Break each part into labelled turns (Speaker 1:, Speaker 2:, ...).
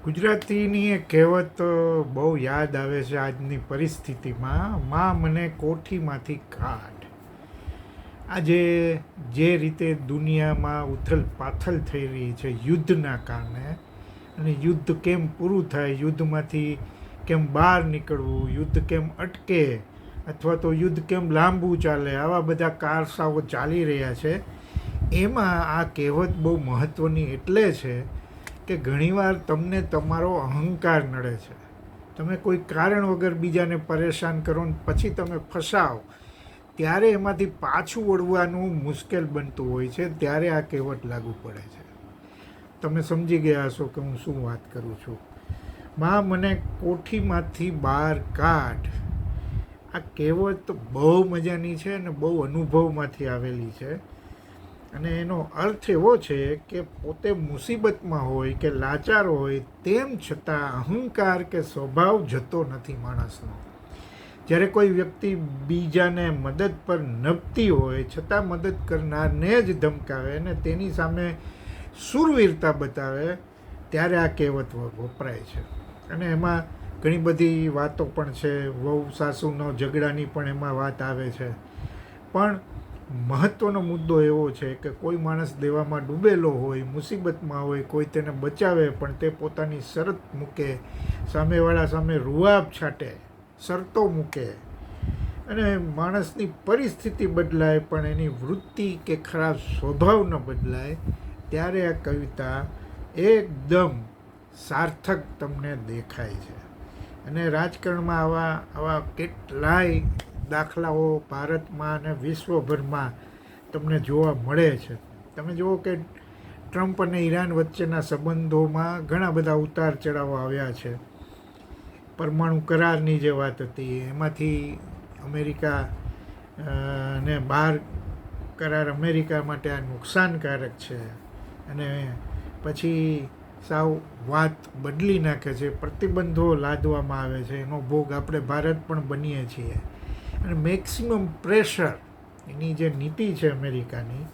Speaker 1: ગુજરાતીની એક કહેવત બહુ યાદ આવે છે આજની પરિસ્થિતિમાં. માં મને કોઠીમાંથી કાઢ. આજે જે રીતે દુનિયામાં ઉથલ પાથલ થઈ રહી છે યુદ્ધના કારણે, અને યુદ્ધ કેમ પૂરું થાય, યુદ્ધમાંથી કેમ બહાર નીકળવું, યુદ્ધ કેમ અટકે, અથવા તો યુદ્ધ કેમ લાંબુ ચાલે, આવા બધા કારસાઓ ચાલી રહ્યા છે. એમાં આ કહેવત બહુ મહત્ત્વની એટલે છે કે ઘણીવાર તમને તમારો અહંકાર નડે છે. તમે કોઈ કારણ વગર બીજાને પરેશાન કરો ને પછી તમે ફસાઓ, ત્યારે એમાંથી પાછું વળવાનું મુશ્કેલ બનતું હોય છે. ત્યારે આ કહેવત લાગુ પડે છે. તમે સમજી ગયા હશો કે હું શું વાત કરું છું. માં મને કોઠીમાંથી બહાર કાઢ. આ કહેવત બહુ મજાની છે અને બહુ અનુભવમાંથી આવેલી છે. અને એનો અર્થ એવો છે કે પોતે મુસીબતમાં હોય કે લાચાર હોય, તેમ છતાં અહંકાર કે સ્વભાવ જતો નથી માણસનો. જ્યારે કોઈ વ્યક્તિ બીજાને મદદ પર નભતી હોય છતાં મદદ કરનારને જ ધમકાવે અને તેની સામે શૂરવીરતા બતાવે, ત્યારે આ કહેવત વપરાય છે. અને એમાં ઘણી બધી વાતો પણ છે. વહુ સાસુનો ઝઘડાની પણ એમાં વાત આવે છે. પણ મહત્ત્વનો મુદ્દો એવો છે કે કોઈ માણસ દેવામાં ડૂબેલો હોય, મુસીબતમાં હોય, કોઈ તેને બચાવે પણ તે પોતાની શરત મૂકે, સામેવાળા સામે રૂઆબ છાંટે, શરતો મૂકે, અને માણસની પરિસ્થિતિ બદલાય પણ એની વૃત્તિ કે ખરાબ સ્વભાવ ન બદલાય, ત્યારે આ કવિતા એકદમ સાર્થક તમને દેખાય છે. અને રાજકારણમાં આવા કેટલાય દાખલાઓ ભારતમાં અને વિશ્વભરમાં તમને જોવા મળે છે. તમે જુઓ કે ટ્રમ્પ અને ઈરાન વચ્ચેના સંબંધોમાં ઘણા બધા ઉતાર ચઢાવો આવ્યા છે. પરમાણુ કરારની જે વાત હતી એમાંથી અમેરિકા ને બહાર કરાર અમેરિકા માટે આ નુકસાનકારક છે, અને પછી સાવ વાત બદલી નાખે છે. પ્રતિબંધો લાદવામાં આવે છે. એનો ભોગ આપણે ભારત પણ બનીએ છીએ. અને મેક્સિમમ પ્રેશર, એની જે નીતિ છે અમેરિકાની,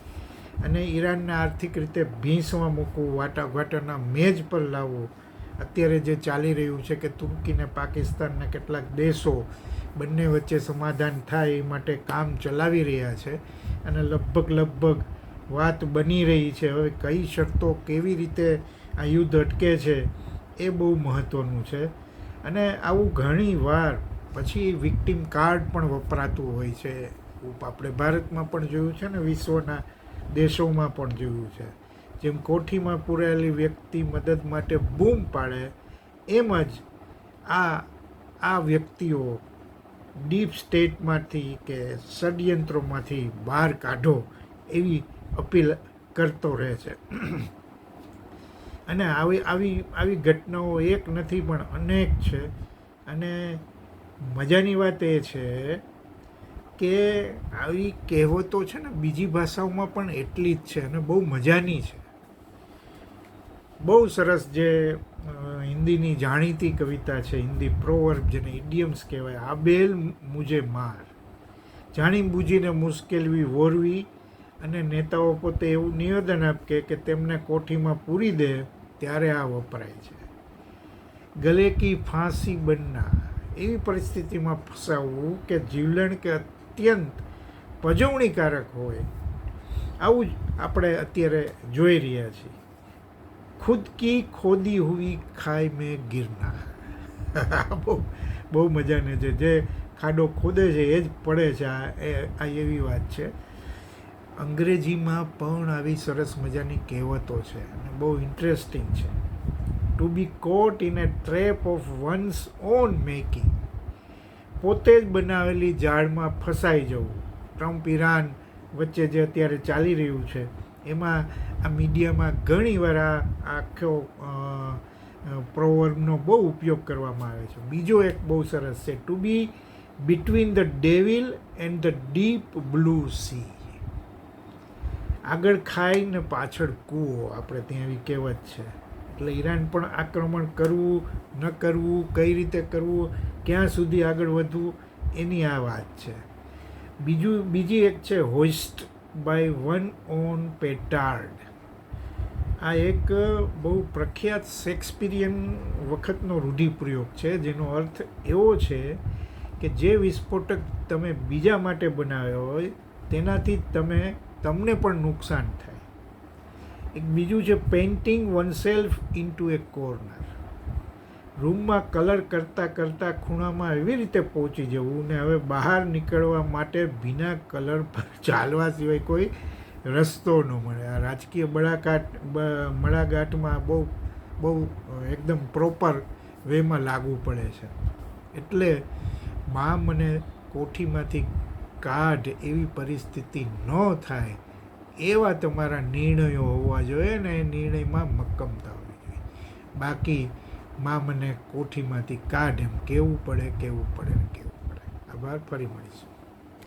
Speaker 1: અને ઈરાનને આર્થિક રીતે ભીંસમાં મૂકવું, વાટાઘાટોના મેજ પર લાવવું. અત્યારે જે ચાલી રહ્યું છે કે તુર્કી ને પાકિસ્તાનના કેટલાક દેશો બંને વચ્ચે સમાધાન થાય એ માટે કામ ચલાવી રહ્યા છે. અને લગભગ વાત બની રહી છે. હવે કઈ શરતો, કેવી રીતે આ યુદ્ધ અટકે છે, એ બહુ મહત્ત્વનું છે. અને આવું ઘણી વાર પછી વિક્ટિમ કાર્ડ પણ વપરાતું હોય છે. આપણે ભારતમાં પણ જોયું છે ને વિશ્વના દેશોમાં પણ જોયું છે. જેમ કોઠીમાં પૂરાયેલી વ્યક્તિ મદદ માટે બૂમ પાડે, એમ જ આ વ્યક્તિઓ ડીપ સ્ટેટમાંથી કે ષડયંત્રોમાંથી બહાર કાઢો એવી અપીલ કરતો રહે છે. અને આવી ઘટનાઓ એક નથી પણ અનેક છે. અને મજાની વાત એ છે કે આવી કહેવતો છે ને બીજી ભાષાઓમાં પણ એટલી જ છે અને બહુ મજાની છે. બહુ સરસ જે હિન્દીની જાણીતી કવિતા છે, હિન્દી પ્રોવર્બ જેને ઇડિયમ્સ કહેવાય, આબેલ મુજે માર. જાણી બૂજીને મુશ્કેલી વોરવી, અને નેતાઓ પોતે એવું નિવેદન આપે કે તેમને કોઠીમાં પૂરી દે, ત્યારે આ વપરાય છે. ગલે કી ફાંસી બનના, એવી પરિસ્થિતિમાં ફસાવવું કે જીવલેણ કે અત્યંત પજવણીકારક હોય, આવું જ આપણે અત્યારે જોઈ રહ્યા છીએ. ખુદ કી ખોદી હુઈ ખાઈ મેં ગિરના. બહુ મજાને છે. જે ખાડો ખોદે છે એ જ પડે છે. આ એવી વાત છે. અંગ્રેજીમાં પણ આવી સરસ મજાની કહેવતો છે અને બહુ ઇન્ટરેસ્ટિંગ છે. To be caught in a trap of one's own making. પોતે જ બનાવેલી જાળમાં ફસાઈ જવું. ટ્રમ્પ ઈરાન વચ્ચે જે અત્યારે ચાલી રહ્યું છે, એમાં આ મીડિયામાં ઘણીવાર આ આખો પ્રોવર્બનો બહુ ઉપયોગ કરવામાં આવે છે. બીજો એક બહુ સરસ છે, to be between the devil and the deep blue sea. આગળ ખાઈ ને પાછળ કૂવો, આપણે ત્યાં એવી કહેવત છે. એટલે ઈરાન પણ આક્રમણ કરવું ન કરવું, કઈ રીતે કરવું, ક્યાં સુધી આગળ વધવું, એની આ વાત છે. બીજી એક છે, હોઇસ્ટ બાય વન ઓન પેટાર્ડ. આ એક બહુ પ્રખ્યાત શેક્સપિયન વખતનો રૂઢિપ્રયોગ છે, જેનો અર્થ એવો છે કે જે વિસ્ફોટક તમે બીજા માટે બનાવ્યો હોય તેનાથી તમને પણ નુકસાન થાય. એક બીજું છે પેઇન્ટિંગ વનસેલ્ફ ઇન્ટુ એ કોર્નર. રૂમમાં કલર કરતાં ખૂણામાં એવી રીતે પહોંચી જવું ને હવે બહાર નીકળવા માટે ભીના કલર પર ચાલવા સિવાય કોઈ રસ્તો ન મળે. આ રાજકીય મડાગાંઠમાં બહુ એકદમ પ્રોપર વેમાં લાગુ પડે છે. એટલે માં મને કોઠીમાંથી કાઢ એવી પરિસ્થિતિ ન થાય એવા તમારા નિર્ણયો હોવા જોઈએ ને એ નિર્ણયમાં મક્કમતા હોવી જોઈએ. બાકી માં મને કોઠીમાંથી કાઢ એમ કહેવું પડે. આભાર, ફરી મળીશું.